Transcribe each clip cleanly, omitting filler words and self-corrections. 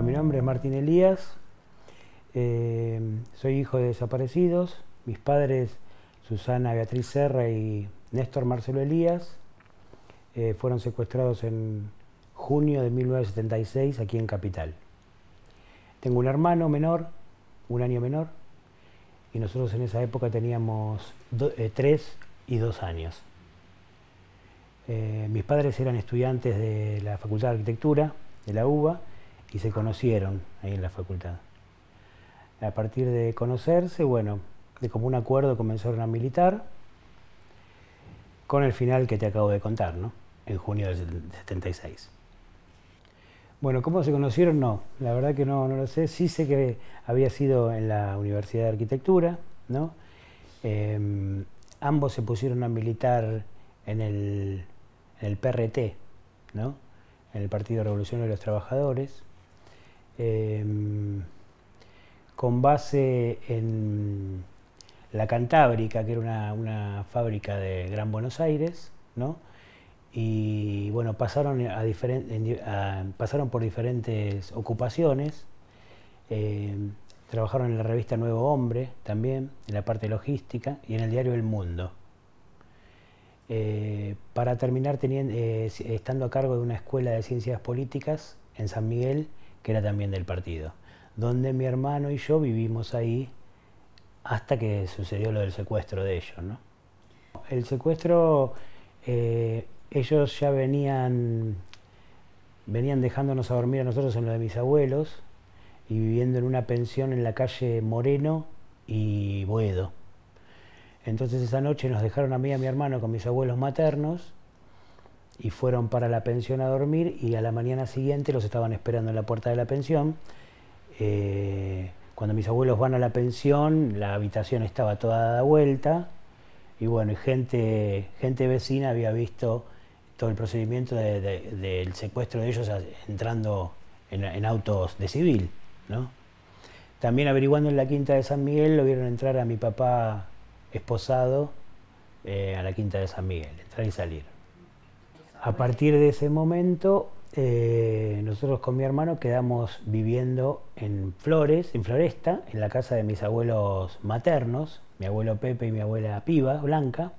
Bueno, mi nombre es Martín Elías, soy hijo de desaparecidos. Mis padres, Susana Beatriz Serra y Néstor Marcelo Elías, fueron secuestrados en junio de 1976 aquí en Capital. Tengo un hermano menor, un año menor, y nosotros en esa época teníamos 3 y 2 años. Mis padres eran estudiantes de la Facultad de Arquitectura, de la UBA, y se conocieron ahí en la facultad. A partir de conocerse, bueno, de común acuerdo comenzaron a militar, con el final que te acabo de contar, ¿no? En junio del 76. Bueno, ¿cómo se conocieron? No, la verdad que no lo sé. Sí sé que había sido en la Universidad de Arquitectura, ¿no? Ambos se pusieron a militar en el PRT, ¿no? En el Partido Revolucionario de los Trabajadores, con base en la Cantábrica, que era una fábrica de Gran Buenos Aires, ¿no? Y bueno, pasaron por diferentes ocupaciones. Trabajaron en la revista Nuevo Hombre también, en la parte logística, y en el diario El Mundo. Para terminar estando a cargo de una escuela de ciencias políticas en San Miguel, que era también del partido, donde mi hermano y yo vivimos ahí hasta que sucedió lo del secuestro de ellos, ¿no? El secuestro, ellos ya venían dejándonos a dormir a nosotros en lo de mis abuelos y viviendo en una pensión en la calle Moreno y Boedo. Entonces esa noche nos dejaron a mí y a mi hermano con mis abuelos maternos y fueron para la pensión a dormir, y a la mañana siguiente los estaban esperando en la puerta de la pensión. Cuando mis abuelos van a la pensión, la habitación estaba toda dada vuelta, y bueno, gente vecina había visto todo el procedimiento del secuestro de ellos entrando en autos de civil, ¿no? También averiguando en la quinta de San Miguel, lo vieron entrar a mi papá esposado a la quinta de San Miguel, entrar y salir. A partir de ese momento, nosotros con mi hermano quedamos viviendo en Flores, en Floresta, en la casa de mis abuelos maternos, mi abuelo Pepe y mi abuela Piba, Blanca,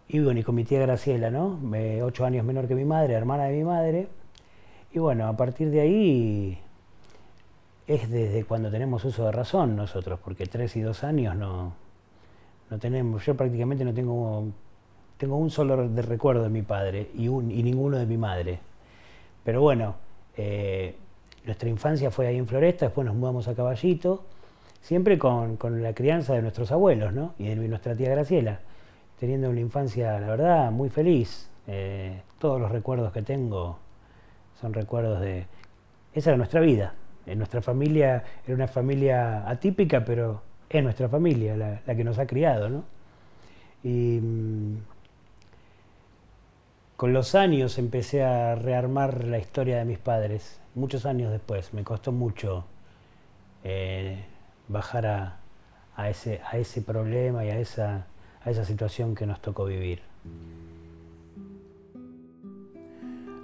y bueno, y con mi tía Graciela, ¿no? 8 años menor que mi madre, hermana de mi madre, y bueno, a partir de ahí es desde cuando tenemos uso de razón nosotros, porque 3 y 2 años no tenemos. Yo prácticamente no tengo un solo de recuerdo de mi padre y ninguno de mi madre. Pero bueno, nuestra infancia fue ahí en Floresta, después nos mudamos a Caballito, siempre con la crianza de nuestros abuelos, ¿no? Y de nuestra tía Graciela, teniendo una infancia, la verdad, muy feliz. Todos los recuerdos que tengo son recuerdos de... Esa era nuestra vida. Nuestra familia era una familia atípica, pero es nuestra familia la que nos ha criado, ¿no? Y con los años empecé a rearmar la historia de mis padres, muchos años después. Me costó mucho bajar a ese problema y a esa situación que nos tocó vivir.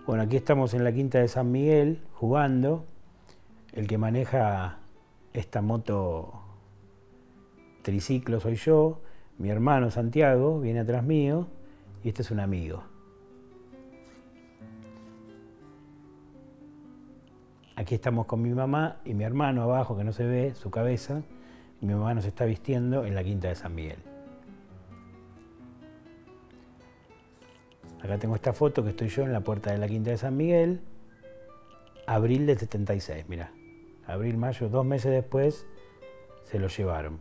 Bueno, aquí estamos en la quinta de San Miguel jugando. El que maneja esta moto triciclo soy yo, mi hermano Santiago viene atrás mío y este es un amigo. Aquí estamos con mi mamá y mi hermano abajo, que no se ve su cabeza, y mi mamá nos está vistiendo en la quinta de San Miguel. Acá tengo esta foto que estoy yo en la puerta de la quinta de San Miguel, abril del 76, mirá. Abril, mayo, 2 meses después se lo llevaron.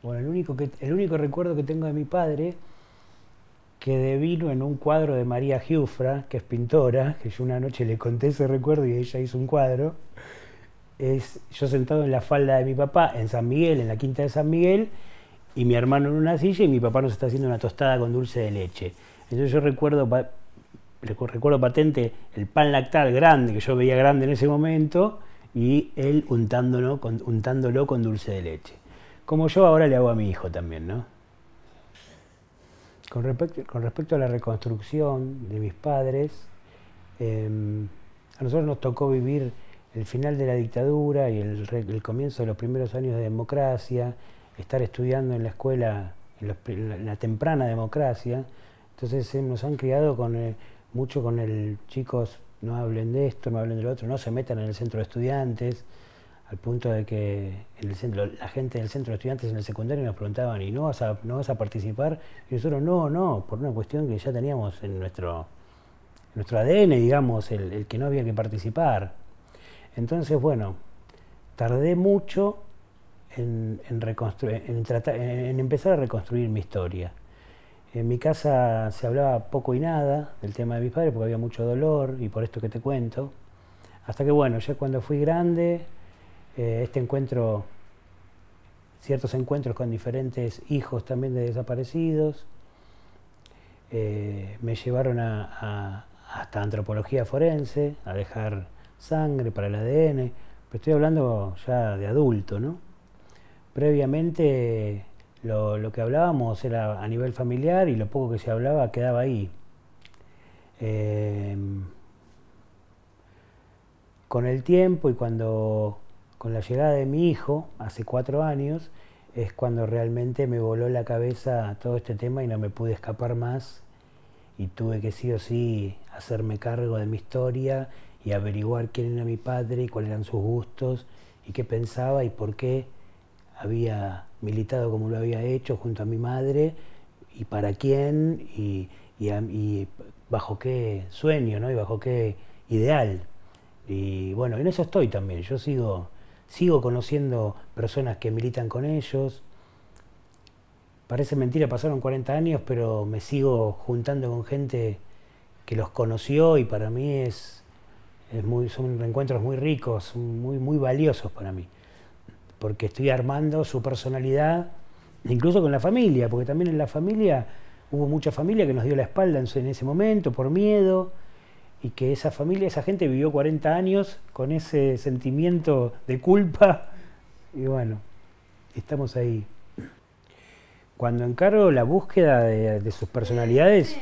Bueno, el único recuerdo que tengo de mi padre, que devino en un cuadro de María Giuffra, que es pintora, que yo una noche le conté ese recuerdo y ella hizo un cuadro, es yo sentado en la falda de mi papá en San Miguel, en la quinta de San Miguel, y mi hermano en una silla y mi papá nos está haciendo una tostada con dulce de leche. Entonces yo recuerdo patente el pan lactal grande, que yo veía grande en ese momento, y él untándolo con dulce de leche. Como yo ahora le hago a mi hijo también, ¿no? Con respecto a la reconstrucción de mis padres, a nosotros nos tocó vivir el final de la dictadura y el comienzo de los primeros años de democracia, estar estudiando en la escuela, en la temprana democracia. Entonces nos han criado mucho con el chicos, no hablen de esto, no hablen de lo otro, no se metan en el centro de estudiantes, al punto de que la gente del centro de estudiantes en el secundario nos preguntaban, ¿y no vas a participar? Y nosotros no, por una cuestión que ya teníamos en nuestro ADN, digamos, el que no había que participar. Entonces, bueno, tardé mucho en empezar a reconstruir mi historia. En mi casa se hablaba poco y nada del tema de mis padres porque había mucho dolor y por esto que te cuento. Hasta que bueno, ya cuando fui grande, ciertos encuentros con diferentes hijos también de desaparecidos, me llevaron hasta antropología forense, a dejar sangre para el ADN, pero estoy hablando ya de adulto, ¿no? Previamente lo que hablábamos era a nivel familiar y lo poco que se hablaba quedaba ahí. Con el tiempo y con la llegada de mi hijo, hace 4 años, es cuando realmente me voló la cabeza todo este tema y no me pude escapar más y tuve que sí o sí hacerme cargo de mi historia y averiguar quién era mi padre y cuáles eran sus gustos y qué pensaba y por qué había militado como lo había hecho junto a mi madre y para quién y bajo qué sueño, ¿no? Y bajo qué ideal. Y bueno, en eso estoy también. Yo sigo conociendo personas que militan con ellos. Parece mentira, pasaron 40 años, pero me sigo juntando con gente que los conoció y para mí son reencuentros muy ricos, muy valiosos para mí. Porque estoy armando su personalidad, incluso con la familia, porque también en la familia hubo mucha familia que nos dio la espalda en ese momento por miedo, y que esa gente vivió 40 años con ese sentimiento de culpa, y bueno, estamos ahí. Cuando encaro la búsqueda de sus personalidades,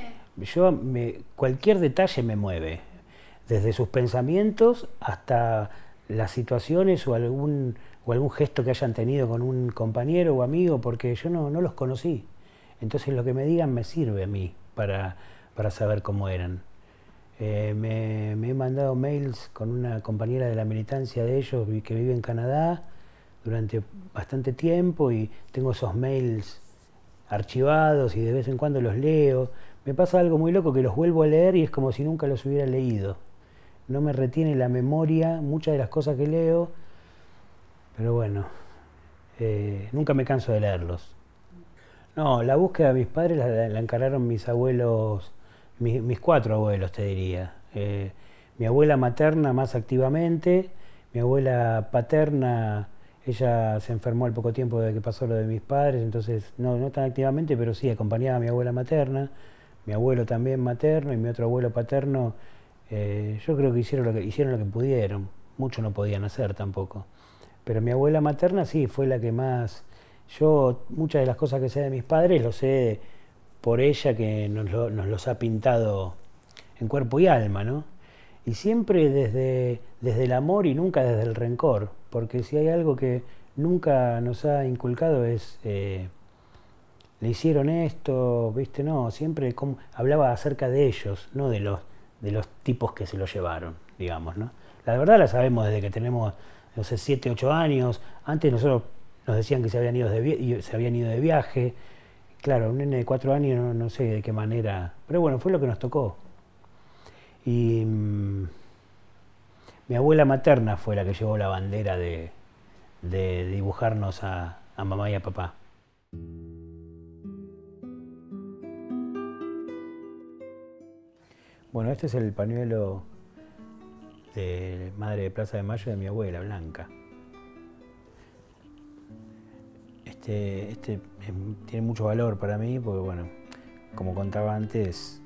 cualquier detalle me mueve, desde sus pensamientos hasta las situaciones o algún gesto que hayan tenido con un compañero o amigo, porque yo no los conocí. Entonces lo que me digan me sirve a mí para saber cómo eran. Me he mandado mails con una compañera de la militancia de ellos que vive en Canadá durante bastante tiempo y tengo esos mails archivados y de vez en cuando los leo. Me pasa algo muy loco que los vuelvo a leer y es como si nunca los hubiera leído. No me retiene la memoria muchas de las cosas que leo, pero bueno, nunca me canso de leerlos. No, la búsqueda de mis padres la encararon mis abuelos, mis 4 abuelos te diría. Mi abuela materna más activamente, mi abuela paterna, ella se enfermó al poco tiempo de que pasó lo de mis padres, entonces no tan activamente, pero sí acompañaba a mi abuela materna, mi abuelo también materno y mi otro abuelo paterno. Yo creo que hicieron lo que pudieron, mucho no podían hacer tampoco. Pero mi abuela materna sí, fue la que más. Muchas de las cosas que sé de mis padres lo sé por ella, que nos los ha pintado en cuerpo y alma, ¿no? Y siempre desde el amor y nunca desde el rencor, porque si hay algo que nunca nos ha inculcado es, le hicieron esto, ¿viste? No, siempre hablaba acerca de ellos, no de los tipos que se lo llevaron, digamos, ¿no? La verdad la sabemos desde que tenemos, no sé, 7, 8 años. Antes nosotros nos decían que se habían ido de viaje. Claro, un nene de 4 años no sé de qué manera, pero bueno, fue lo que nos tocó. Y mi abuela materna fue la que llevó la bandera de dibujarnos a mamá y a papá. Bueno, este es el pañuelo de Madre de Plaza de Mayo de mi abuela, Blanca. Este tiene mucho valor para mí porque, bueno, como contaba antes,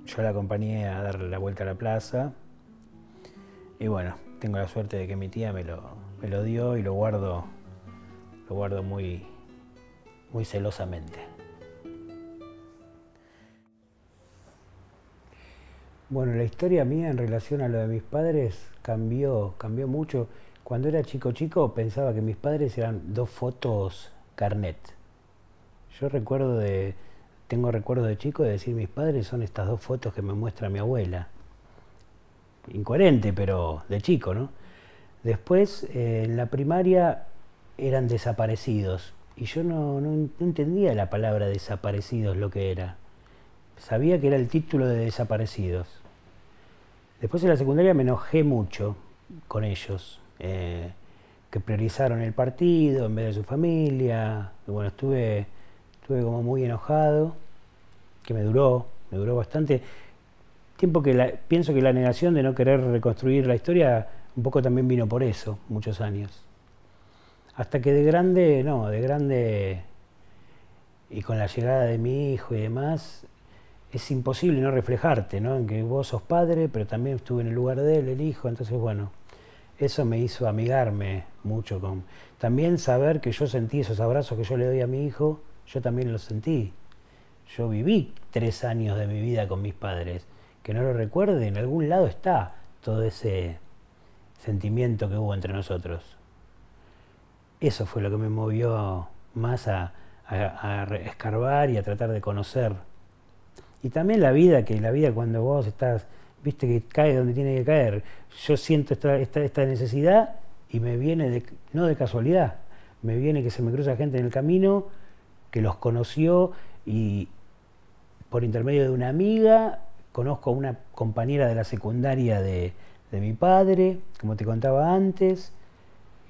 yo la acompañé a darle la vuelta a la plaza y, bueno, tengo la suerte de que mi tía me lo dio y lo guardo muy celosamente. Bueno, la historia mía en relación a lo de mis padres cambió mucho. Cuando era chico pensaba que mis padres eran dos fotos carnet. Yo tengo recuerdos de chico de decir mis padres son estas dos fotos que me muestra mi abuela. Incoherente, pero de chico, ¿no? Después, en la primaria eran desaparecidos. Y yo no entendía la palabra desaparecidos lo que era. Sabía que era el título de desaparecidos. Después en la secundaria me enojé mucho con ellos, que priorizaron el partido en vez de su familia. Y bueno, estuve como muy enojado, que me duró bastante tiempo pienso que la negación de no querer reconstruir la historia un poco también vino por eso, muchos años. Hasta que de grande y con la llegada de mi hijo y demás, es imposible no reflejarte, ¿no? En que vos sos padre, pero también estuve en el lugar de él, el hijo, entonces bueno, eso me hizo amigarme mucho con... También saber que yo sentí esos abrazos que yo le doy a mi hijo, yo también los sentí. Yo viví 3 años de mi vida con mis padres. Que no lo recuerde, en algún lado está todo ese sentimiento que hubo entre nosotros. Eso fue lo que me movió más a escarbar y a tratar de conocer. Y también la vida cuando vos estás, viste que cae donde tiene que caer. Yo siento esta necesidad y me viene, no de casualidad, me viene que se me cruza gente en el camino que los conoció y por intermedio de una amiga conozco a una compañera de la secundaria de mi padre, como te contaba antes,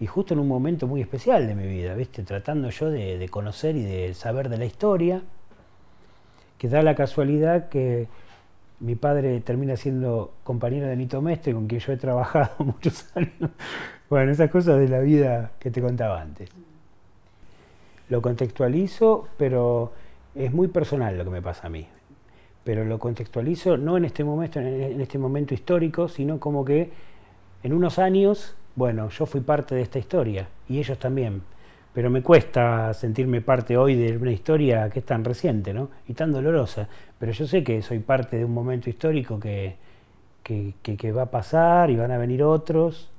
y justo en un momento muy especial de mi vida, ¿viste? Tratando yo de conocer y de saber de la historia, que da la casualidad que mi padre termina siendo compañero de Nito Mestre, con quien yo he trabajado muchos años. Bueno, esas cosas de la vida que te contaba antes. Lo contextualizo, pero es muy personal lo que me pasa a mí. Pero lo contextualizo no en este momento histórico, sino como que en unos años, bueno, yo fui parte de esta historia y ellos también. Pero me cuesta sentirme parte hoy de una historia que es tan reciente, ¿no? Y tan dolorosa. Pero yo sé que soy parte de un momento histórico que va a pasar y van a venir otros.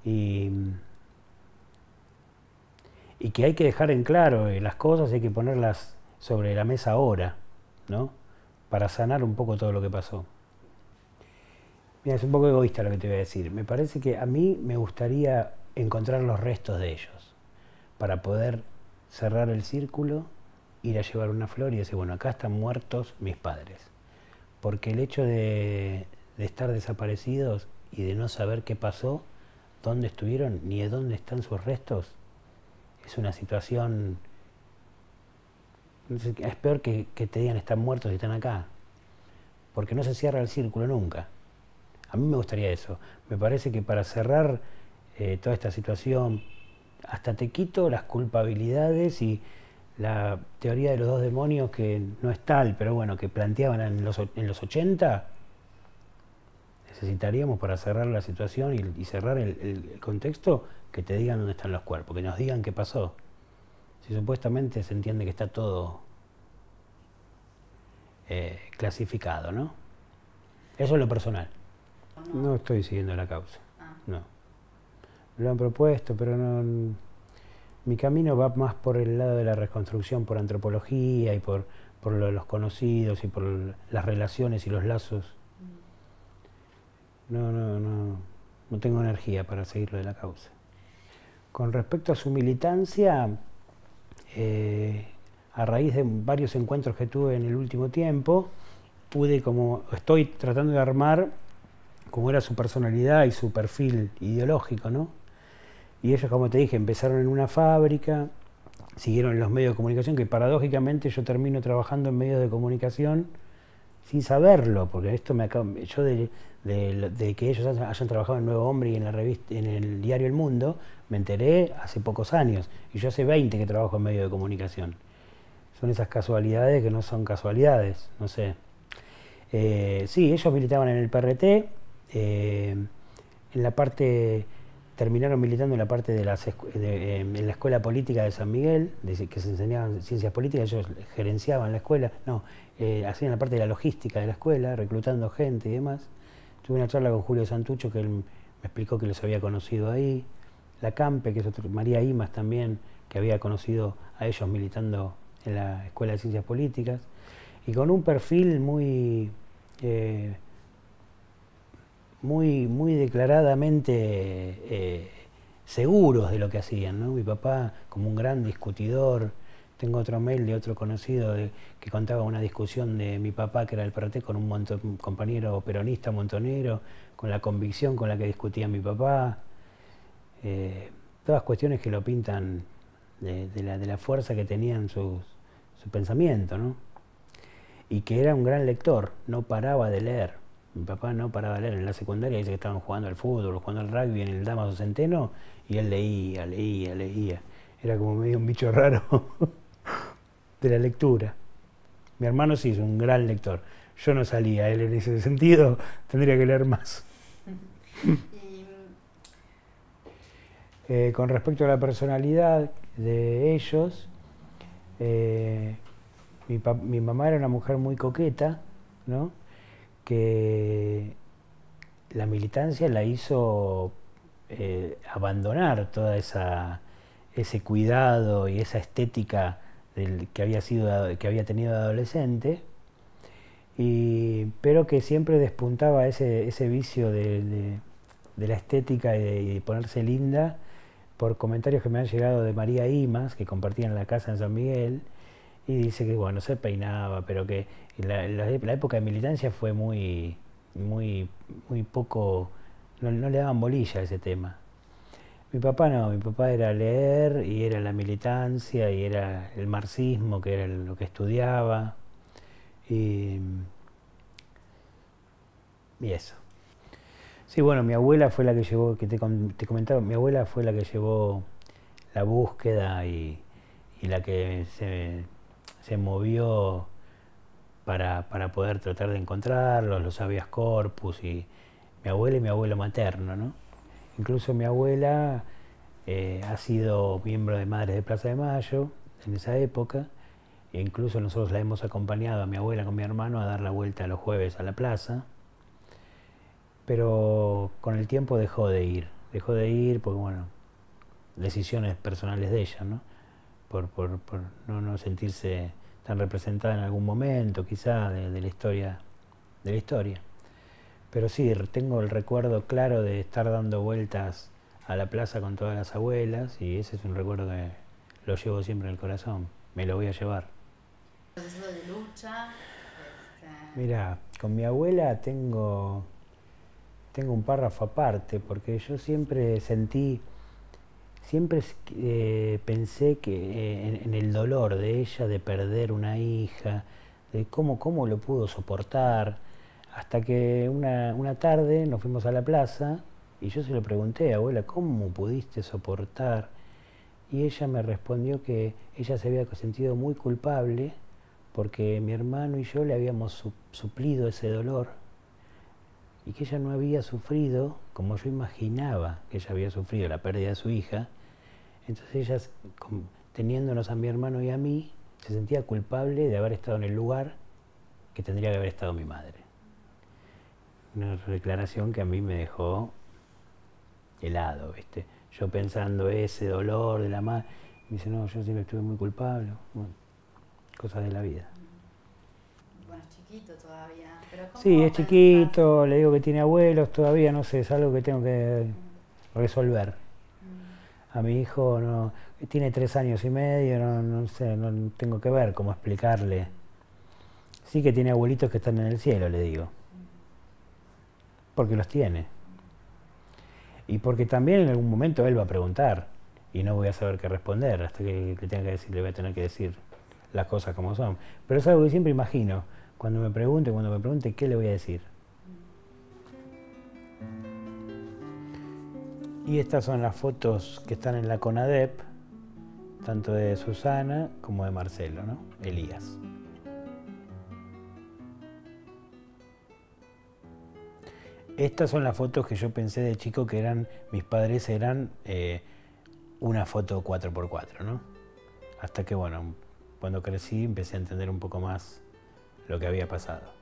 Y que hay que dejar en claro las cosas, hay que ponerlas sobre la mesa ahora, ¿no? Para sanar un poco todo lo que pasó. Mira, es un poco egoísta lo que te voy a decir. Me parece que a mí me gustaría encontrar los restos de ellos para poder cerrar el círculo, ir a llevar una flor y decir, bueno, acá están muertos mis padres. Porque el hecho de estar desaparecidos y de no saber qué pasó, dónde estuvieron, ni de dónde están sus restos, es una situación... Es peor que te digan están muertos y están acá, porque no se cierra el círculo nunca. A mí me gustaría eso. Me parece que para cerrar toda esta situación, hasta te quito las culpabilidades y la teoría de los dos demonios, que no es tal, pero bueno, que planteaban en los 80, necesitaríamos para cerrar la situación y cerrar el contexto, que te digan dónde están los cuerpos, que nos digan qué pasó. Si supuestamente se entiende que está todo clasificado, ¿no? Eso es lo personal. No estoy siguiendo la causa, no. Me lo han propuesto, pero no... Mi camino va más por el lado de la reconstrucción, por antropología y por los conocidos y por las relaciones y los lazos. No tengo energía para seguir lo de la causa. Con respecto a su militancia, a raíz de varios encuentros que tuve en el último tiempo, estoy tratando de armar cómo era su personalidad y su perfil ideológico, ¿no? Y ellos, como te dije, empezaron en una fábrica, siguieron en los medios de comunicación, que paradójicamente yo termino trabajando en medios de comunicación sin saberlo, porque esto yo de que ellos hayan trabajado en Nuevo Hombre y en la revista, en el diario El Mundo, me enteré hace pocos años, y yo hace 20 que trabajo en medios de comunicación. Son esas casualidades que no son casualidades, no sé. Sí, ellos militaban en el PRT, en la parte terminaron militando en la parte de en la escuela política de San Miguel, que se enseñaban ciencias políticas. Ellos gerenciaban la escuela, no, hacían la parte de la logística de la escuela, reclutando gente y demás. Tuve una charla con Julio Santucho, que él me explicó que los había conocido ahí. La Campe, que es otro, María Imas también, que había conocido a ellos militando en la Escuela de Ciencias Políticas, y con un perfil muy declaradamente seguros de lo que hacían, ¿no? Mi papá, como un gran discutidor. Tengo otro mail de otro conocido que contaba una discusión de mi papá, que era el PRT, con un compañero peronista montonero, con la convicción con la que discutía mi papá. Todas cuestiones que lo pintan de la fuerza que tenía en su pensamiento, ¿no? Y que era un gran lector, no paraba de leer. Mi papá no paraba de leer. En la secundaria dice que estaban jugando al fútbol, jugando al rugby en el Damaso Centeno, y él leía, leía, leía. Era como medio un bicho raro de la lectura. Mi hermano sí es un gran lector. Yo no salía, él en ese sentido tendría que leer más. Con respecto a la personalidad de ellos, mi mamá era una mujer muy coqueta, ¿no? Que la militancia la hizo abandonar toda ese cuidado y esa estética que había tenido de adolescente, pero que siempre despuntaba ese vicio de la estética y de ponerse linda, por comentarios que me han llegado de María Imas, que compartían la casa en San Miguel, y dice que bueno, se peinaba, pero que la época de militancia fue muy poco, no le daban bolilla a ese tema. Mi papá no, mi papá era leer, y era la militancia, y era el marxismo, que era lo que estudiaba, y eso. Sí, bueno, mi abuela fue la que llevó, que te comentaba, mi abuela fue la que llevó la búsqueda y la que se movió para poder tratar de encontrarlos, los habeas corpus, y mi abuela y mi abuelo materno, ¿no? Incluso mi abuela ha sido miembro de Madres de Plaza de Mayo en esa época, e incluso nosotros la hemos acompañado a mi abuela con mi hermano a dar la vuelta los jueves a la plaza. Pero con el tiempo dejó de ir porque, bueno, decisiones personales de ella, ¿no? Por no sentirse tan representada en algún momento, quizá, de la historia. Pero sí, tengo el recuerdo claro de estar dando vueltas a la plaza con todas las abuelas, y ese es un recuerdo que lo llevo siempre en el corazón, me lo voy a llevar. ¿Proceso de lucha? Mira, con mi abuela tengo un párrafo aparte, porque yo siempre pensé que en el dolor de ella de perder una hija, de cómo lo pudo soportar, hasta que una tarde nos fuimos a la plaza y yo se lo pregunté: abuela, ¿cómo pudiste soportar? Y ella me respondió que ella se había sentido muy culpable porque mi hermano y yo le habíamos suplido ese dolor, y que ella no había sufrido como yo imaginaba que ella había sufrido la pérdida de su hija. Entonces ella, teniéndonos a mi hermano y a mí, se sentía culpable de haber estado en el lugar que tendría que haber estado mi madre. Una declaración que a mí me dejó helado, ¿viste? Yo pensando ese dolor de la madre, me dice: no, yo siempre estuve muy culpable. Bueno, cosas de la vida. Bueno, es chiquito todavía. Pero ¿cómo Sí, es pensás? chiquito, le digo que tiene abuelos, todavía no sé, es algo que tengo que resolver. A mi hijo no, tiene 3 años y medio, no sé, no tengo que ver cómo explicarle. Sí que tiene abuelitos que están en el cielo, le digo. Porque los tiene. Y porque también en algún momento él va a preguntar, y no voy a saber qué responder hasta que le tenga que decir, le voy a tener que decir las cosas como son. Pero es algo que siempre imagino. Cuando me pregunte, ¿qué le voy a decir? Y estas son las fotos que están en la CONADEP, tanto de Susana como de Marcelo, ¿no? Elías. Estas son las fotos que yo pensé de chico que eran, mis padres eran una foto 4x4, ¿no? Hasta que, bueno, cuando crecí empecé a entender un poco más lo que había pasado.